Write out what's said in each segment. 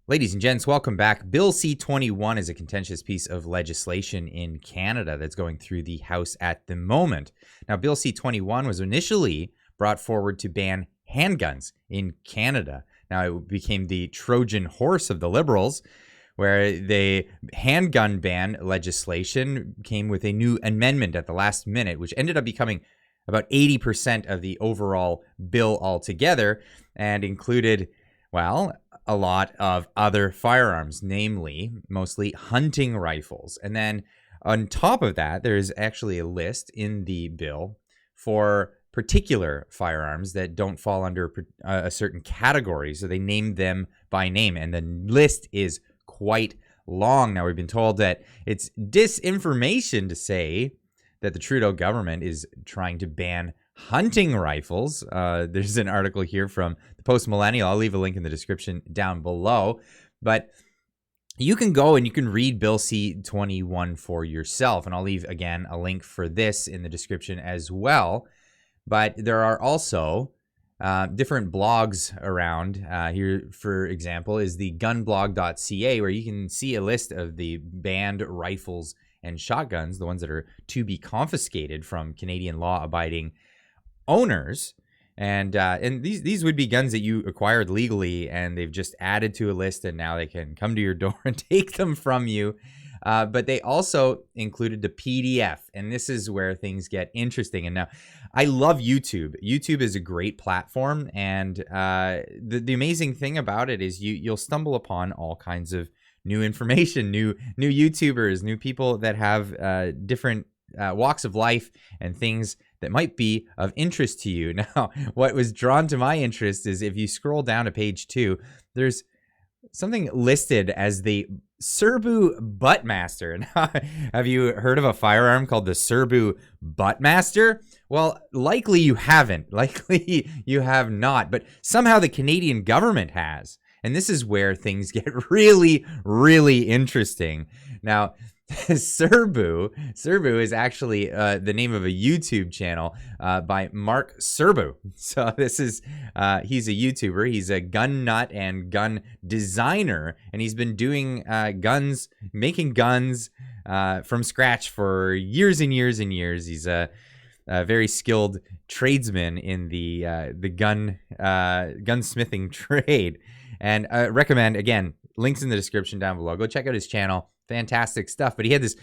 Ladies and gents, welcome back. Bill C-21 is a contentious piece of legislation in Canada that's going through the House at the moment. Now, Bill C-21 was initially brought forward to ban handguns in Canada. Now, it became the Trojan horse of the Liberals, where the handgun ban legislation came with a new amendment at the last minute, which ended up becoming about 80% of the overall bill altogether and included, well, a lot of other firearms, namely mostly hunting rifles. And then on top of that, there's actually a list in the bill for particular firearms that don't fall under a certain category. So they named them by name, and the list is quite long. Now, we've been told that it's disinformation to say that the Trudeau government is trying to ban hunting rifles. There's an article here from the Post Millennial. I'll leave a link in the description down below. But you can go and you can read Bill C-21 for yourself. And I'll leave, again, a link for this in the description as well. But there are also different blogs around. Here, for example, is the gunblog.ca, where you can see a list of the banned rifles and shotguns, the ones that are to be confiscated from Canadian law-abiding owners. And these would be guns that you acquired legally, and they've just added to a list, and now they can come to your door and take them from you. But they also included the PDF, and this is where things get interesting. And now, I love YouTube. YouTube is a great platform, and the amazing thing about it is you'll stumble upon all kinds of new information, new YouTubers, new people that have different walks of life and things that might be of interest to you. Now, what was drawn to my interest is if you scroll down to page 2, there's something listed as the Serbu Butt-Master. Now, have you heard of a firearm called the Serbu Butt-Master? Well, likely you haven't. Likely you have not. But somehow the Canadian government has. And this is where things get really, really interesting. Now, Serbu is actually the name of a YouTube channel by Mark Serbu. So this is, he's a YouTuber. He's a gun nut and gun designer, and he's been doing making guns from scratch for years and years and years. He's a very skilled tradesman in the gunsmithing trade. And I recommend, again, links in the description down below. Go check out his channel. Fantastic stuff. But he had this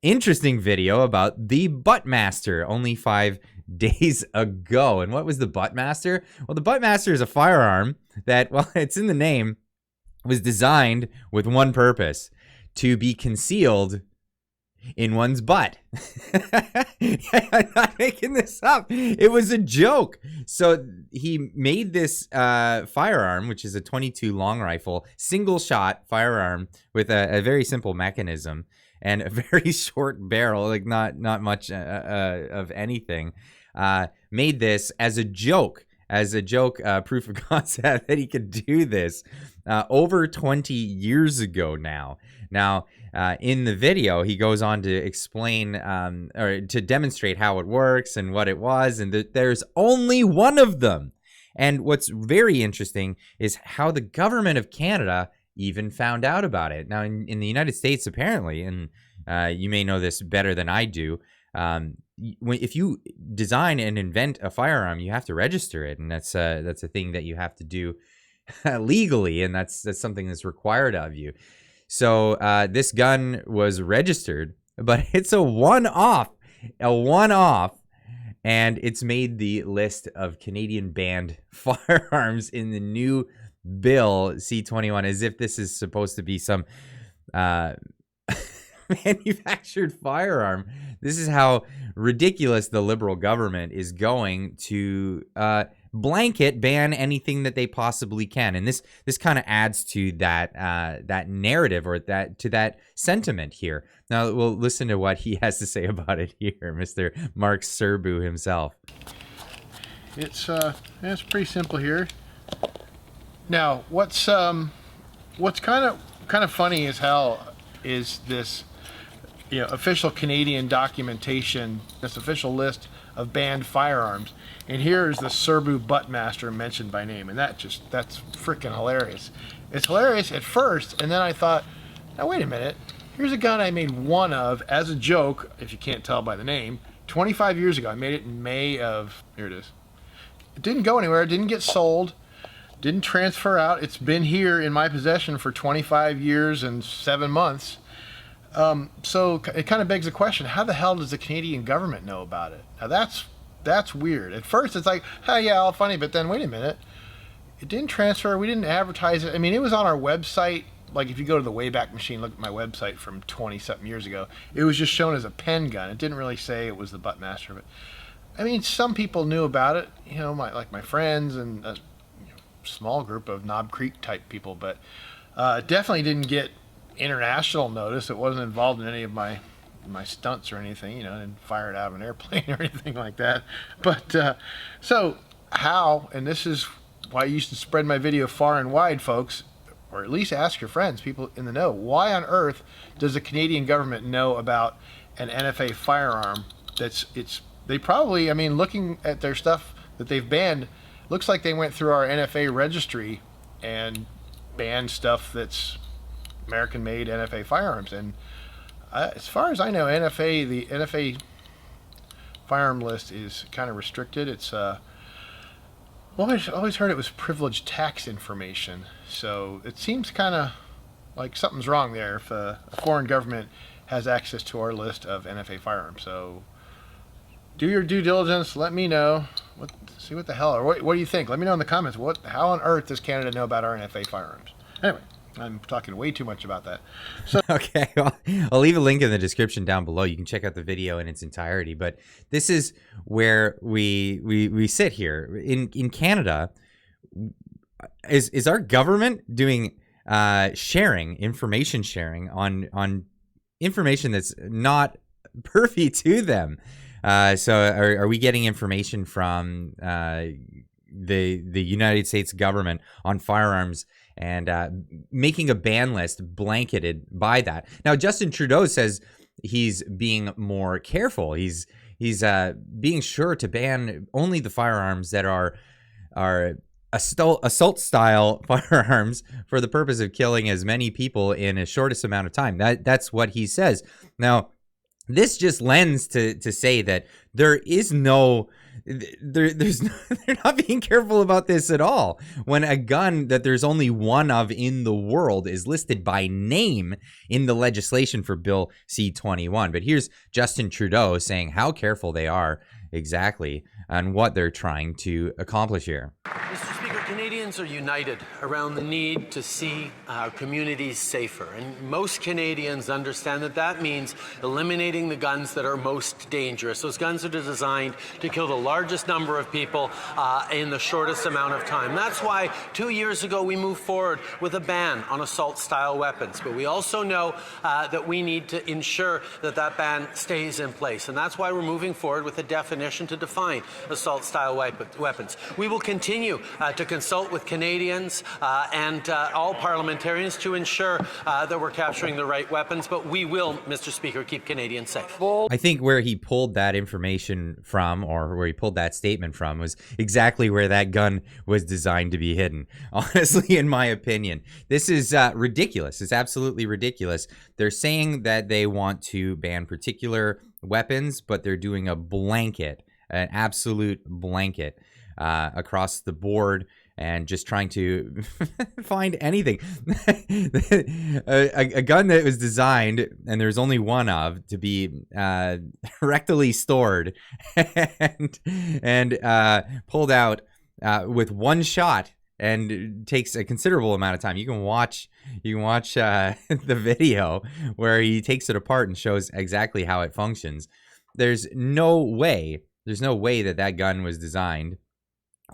interesting video about the Butt-Master only 5 days ago. And what was the Butt-Master? Well, the Butt-Master is a firearm that, well, it's in the name, was designed with one purpose: to be concealed in one's butt. I'm not making this up. It was a joke. So he made this firearm, which is a 22 long rifle, single shot firearm with a very simple mechanism and a very short barrel, like not much of anything. Made this as a joke. Proof of concept that he could do this over 20 years ago now. Now, in the video, he goes on to explain or to demonstrate how it works and what it was, and there's only one of them. And what's very interesting is how the government of Canada even found out about it. Now, in the United States, apparently, and you may know this better than I do, if you design and invent a firearm, you have to register it, and that's a thing that you have to do legally, and that's something that's required of you. So this gun was registered, but it's a one-off, and it's made the list of Canadian banned firearms in the new Bill C-21, as if this is supposed to be some manufactured firearm. This is how ridiculous the Liberal government is going to blanket ban anything that they possibly can, and this kind of adds to that narrative, or to that sentiment here. Now we'll listen to what he has to say about it here, Mr. Mark Serbu himself. It's pretty simple here. Now, what's kind of funny as hell is this official Canadian documentation, this official list of banned firearms. And here is the Serbu Butt-Master mentioned by name. And that's freaking hilarious. It's hilarious at first, and then I thought, now wait a minute. Here's a gun I made one of as a joke, if you can't tell by the name, 25 years ago. I made it in May of, here it is. It didn't go anywhere, it didn't get sold, didn't transfer out. It's been here in my possession for 25 years and 7 months. So it kind of begs the question, how the hell does the Canadian government know about it? Now that's weird. At first it's like, oh yeah, all funny, but then wait a minute. It didn't transfer, we didn't advertise it. I mean, it was on our website. Like if you go to the Wayback Machine, look at my website from 20-something years ago, it was just shown as a pen gun. It didn't really say it was the Butt-Master, but I mean, some people knew about it, you know, my friends and a small group of Knob Creek type people, but definitely didn't get international notice. It wasn't involved in any of my stunts or anything, you know, and fire it out of an airplane or anything like that. But so how, and this is why you should spread my video far and wide, folks, or at least ask your friends, people in the know, why on earth does the Canadian government know about an NFA firearm they probably, I mean, looking at their stuff that they've banned, looks like they went through our NFA registry and banned stuff that's American-made NFA firearms. And as far as I know, the NFA firearm list is kind of restricted. It's always heard it was privileged tax information, so it seems kind of like something's wrong there if a foreign government has access to our list of NFA firearms. So do your due diligence. Let me know. See what the hell, or what do you think? Let me know in the comments. How on earth does Canada know about our NFA firearms? Anyway, I'm talking way too much about that. So okay, well, I'll leave a link in the description down below. You can check out the video in its entirety. But this is where we sit here in Canada. Is our government doing information sharing on information that's not privy to them? So are we getting information from the United States government on firearms and making a ban list blanketed by that? Now, Justin Trudeau says he's being more careful. He's being sure to ban only the firearms that are assault style firearms for the purpose of killing as many people in a shortest amount of time. That's what he says. Now, this just lends to say that there is no, they're not being careful about this at all. When a gun that there's only one of in the world is listed by name in the legislation for Bill C-21. But here's Justin Trudeau saying how careful they are exactly on what they're trying to accomplish here. Mr. Speaker, Canadians are united around the need to see our communities safer. And most Canadians understand that that means eliminating the guns that are most dangerous. Those guns that are designed to kill the largest number of people in the shortest amount of time. That's why 2 years ago we moved forward with a ban on assault-style weapons. But we also know that we need to ensure that that ban stays in place. And that's why we're moving forward with a definition to define assault-style weapons. We will continue to consult with Canadians and all parliamentarians to ensure that we're capturing the right weapons, but we will, Mr. Speaker, keep Canadians safe. I think where he pulled that information from, or where he pulled that statement from, was exactly where that gun was designed to be hidden. Honestly, in my opinion, this is ridiculous. It's absolutely ridiculous. They're saying that they want to ban particular weapons, but they're doing a blanket, an absolute blanket across the board, and just trying to find anything. a gun that was designed, and there's only one of, to be rectally stored and pulled out with one shot, and it takes a considerable amount of time. You can watch the video where he takes it apart and shows exactly how it functions. There's no way that gun was designed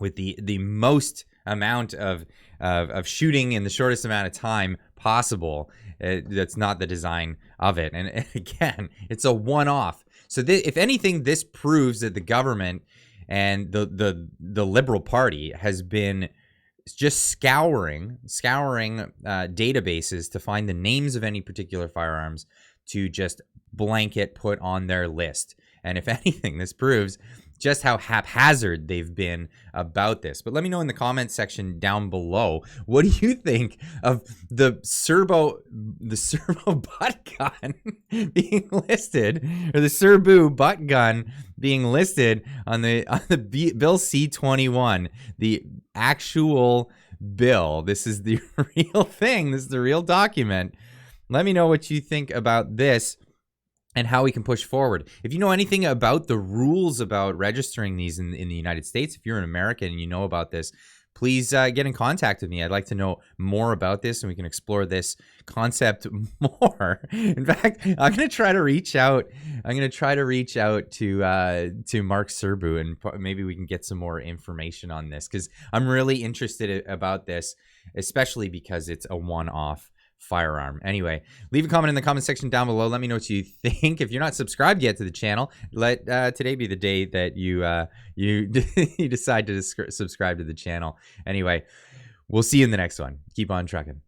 with the most amount of shooting in the shortest amount of time possible. That's not the design of it. And again, it's a one-off. So if anything, this proves that the government and the Liberal Party has been just scouring databases to find the names of any particular firearms to just blanket put on their list. And if anything, this proves just how haphazard they've been about this. But let me know in the comments section down below, what do you think of the Serbu butt gun being listed, or the Serbu butt gun being listed on the Bill C-21, the actual bill. This is the real thing. This is the real document. Let me know what you think about this and how we can push forward. If you know anything about the rules about registering these in the United States, if you're an American and you know about this, please get in contact with me. I'd like to know more about this, and we can explore this concept more. In fact, I'm going to try to reach out. I'm going to try to reach out to Mark Serbu, and maybe we can get some more information on this, because I'm really interested about this, especially because it's a one-off firearm. Anyway, leave a comment in the comment section down below. Let me know what you think. If you're not subscribed yet to the channel, let today be the day that you you decide to subscribe to the channel. Anyway, we'll see you in the next one. Keep on trucking.